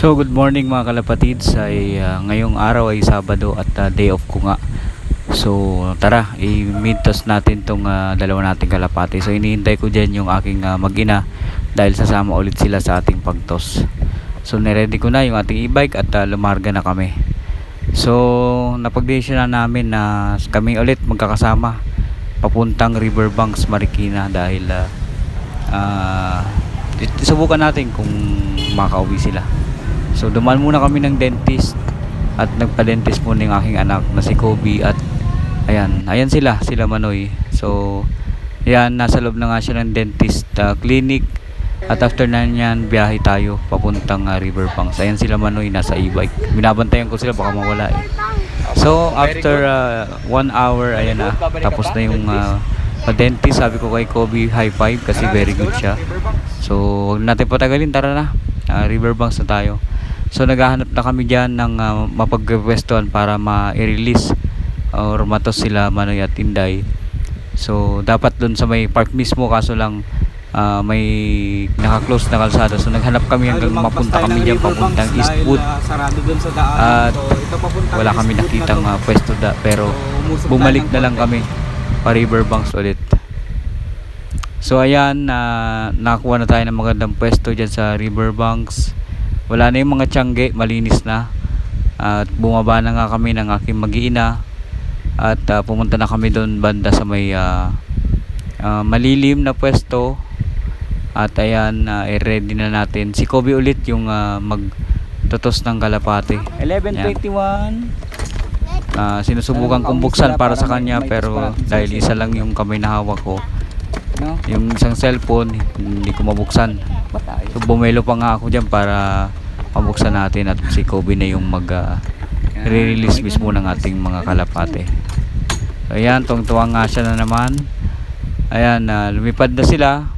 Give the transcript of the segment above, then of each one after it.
So good morning mga kalapatids, ay ngayong araw ay Sabado at day off ko nga. So tara, i-meet-toss natin tong dalawa nating kalapati. So hinihintay ko dyan yung aking mag-ina dahil sasama ulit sila sa ating pag-toss. So niready ko na yung ating e-bike at lumarga na kami. So napag-desisyon na namin na kami ulit magkakasama papuntang Riverbanks, Marikina dahil subukan natin kung makauwi sila. So dumaan muna kami ng dentist at nagpa-dentist muna yung aking anak na si Kobe at ayan sila Manoy. So ayan, nasa loob na nga siya ng dentist clinic at after na niyan biyahe tayo papuntang Riverbanks. Ayan sila Manoy, nasa e-bike. Binabantayan ko sila baka mawala eh. So after 1 hour ayan na, tapos na yung dentist. Sabi ko kay Kobe high five kasi very good siya. So huwag natin patagalin, tara na, Riverbanks na tayo. So naghahanap na kami dyan ng mapagpwestuhan para ma-release or matos sila Manoy at Inday. So dapat dun sa may park mismo, kaso lang may naka-close na kalsada. So naghanap kami hanggang mapunta kami dyan papuntang Eastwood. At wala kami nakitang pwesto pero bumalik na lang kami pa Riverbanks ulit. So ayan, nakakuha na tayo ng magandang pwesto dyan sa Riverbanks. Wala na yung mga tiyangge, malinis na. At bumaba na nga kami ng aking mag-iina. At pumunta na kami doon banda sa may malilim na pwesto. At ayan, ready na natin. Si Kobe ulit yung magtutos ng kalapate. 11:21. Sinusubukan kong buksan para sa kanya pero dahil isa lang yung kamay na hawak ko, yung isang cellphone hindi ko mabuksan. So bumelo pa nga ako dyan para mabuksan natin at si Kobe na yung re-release mismo ng ating mga kalapate. So ayan, tuwang-tuwa nga siya na naman. Ayan, lumipad na sila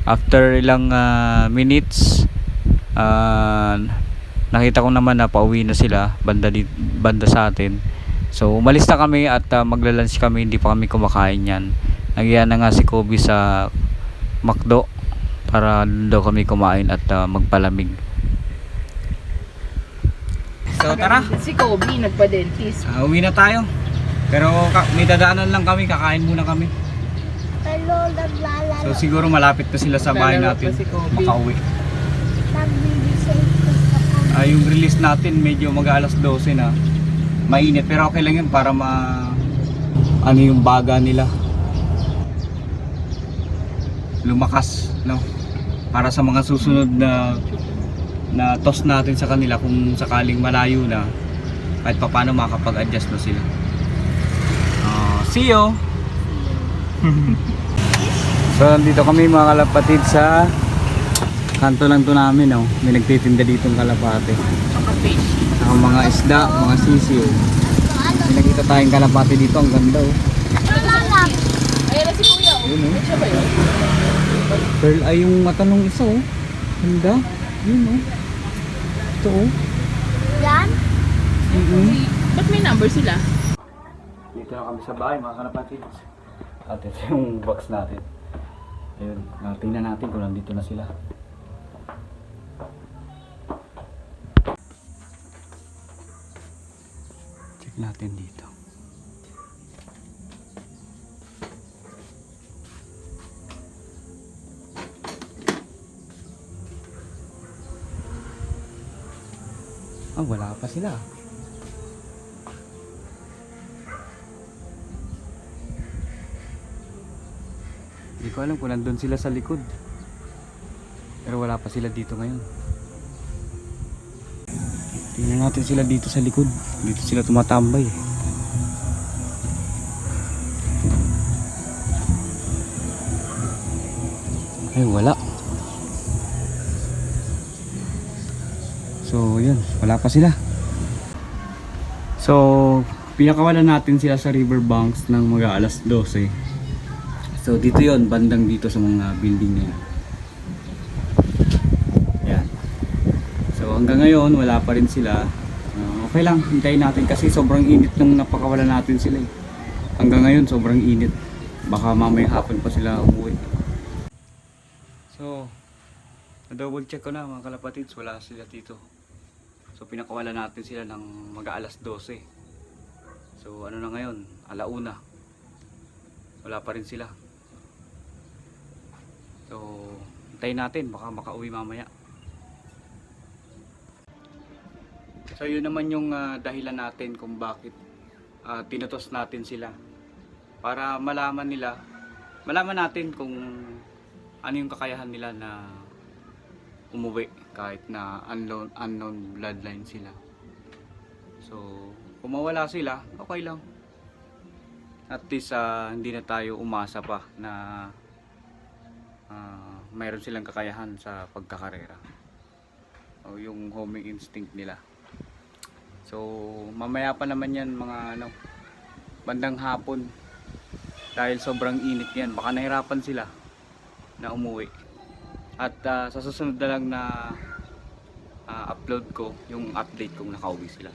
after ilang minutes. Nakita ko naman na pauwi na sila banda sa atin. So umalis na kami at magla-lunch kami, hindi pa kami kumakain yan. Nagyan na nga si Kobe sa McDo para daw kami kumain at magpalamig. So tara, si Kobe nagpa-dentist. uwi na tayo. Pero may dadaanan lang kami, kakain muna kami. Hello, naglalaro. So siguro malapit na sila sa bahay natin makauwi. Yung release natin medyo mag-alas 12 na. Mainit pero okay lang yun para ano yung baga nila lumakas, no? Para sa mga susunod na toss natin sa kanila kung sakaling malayo na, kahit paano makakapag-adjust na sila. See you. So nandito kami mga kalapatid sa kanto lang to namin, no? May nagtitinda dito ng kalapate. Saka mga isda, mga sisiyo. May nakita tayong kalapate dito, ang ganda oh. Ayan na si Kuya. Yun, oh. Siya ba yun? Pearl ay yung mata nung isa oh. Ganda. Yun oh. Ito oh. Yan? Ba't may number sila? Dito na kami sa bahay mga kalapatid. At ito yung box natin. Ayun, tingnan natin kung nandito na sila. Check natin dito. Wala pa sila. Hindi ko alam kung nandun sila sa likod. Pero wala pa sila dito ngayon. Tingnan natin sila dito sa likod. Dito sila tumatambay. Ay, wala. So, yun. Wala pa sila. So, pinakawalan natin sila sa Riverbanks ng mga alas 12. So, dito yon, bandang dito sa mga building na yan. Yan. So, hanggang ngayon, wala pa rin sila. Okay lang, hintayin natin kasi sobrang init nung napakawalan natin sila eh. Hanggang ngayon, sobrang init. Baka mamaya hapon pa sila umuwi. So, na-double check ko na mga kalapatids, wala sila dito. So pinakawala natin sila ng mag-aalas 12. So ano na ngayon, alauna. Wala pa rin sila. So hintayin natin, baka makauwi mamaya. So yun naman yung dahilan natin kung bakit tinutos natin sila. Para malaman natin kung ano yung kakayahan nila na umuwi kahit na unknown bloodline sila. So kung mawala sila, okay lang. At least hindi na tayo umasa pa na mayroon silang kakayahan sa pagkakarera o yung homing instinct nila. So mamaya pa naman yan, mga bandang hapon, dahil sobrang init yan, baka nahirapan sila na umuwi. At sa susunod na lang na upload ko yung update kung nakauwi sila.